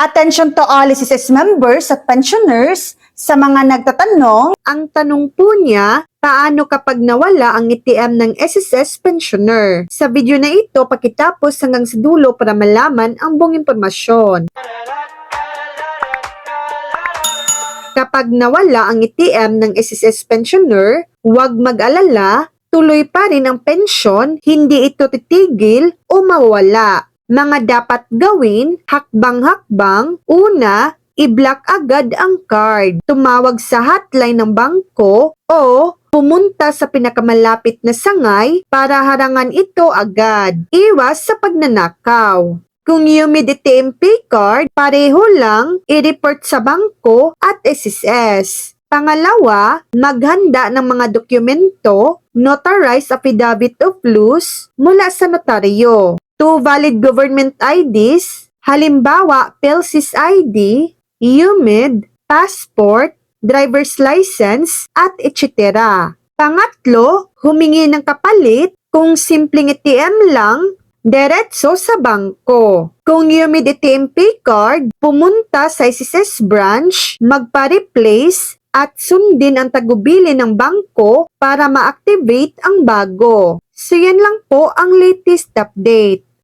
Attention to all SSS members at pensioners. Sa mga nagtatanong, ang tanong po niya, paano kapag nawala ang ATM ng SSS pensioner? Sa video na ito, pakitapos hanggang sa dulo para malaman ang buong impormasyon. Kapag nawala ang ATM ng SSS pensioner, huwag mag-alala, tuloy pa rin ang pensyon, hindi ito titigil o mawawala. Mga dapat gawin, hakbang-hakbang, una, i-block agad ang card. Tumawag sa hotline ng bangko o pumunta sa pinakamalapit na sangay para harangan ito agad. Iwas sa pagnanakaw. Kung UMID ATM Pay Card, pareho lang i-report sa bangko at SSS. Pangalawa, maghanda ng mga dokumento, notarized affidavit of loss mula sa notaryo. 2 valid government IDs, halimbawa PhilSys ID, UMID, passport, driver's license, at etc. Pangatlo, humingi ng kapalit kung simpleng ATM lang, diretso sa bangko. Kung UMID ATM Pay Card, pumunta sa SSS branch, magpa-replace at sundin ang tagubili ng bangko para ma-activate ang bago. So yan lang po ang latest update.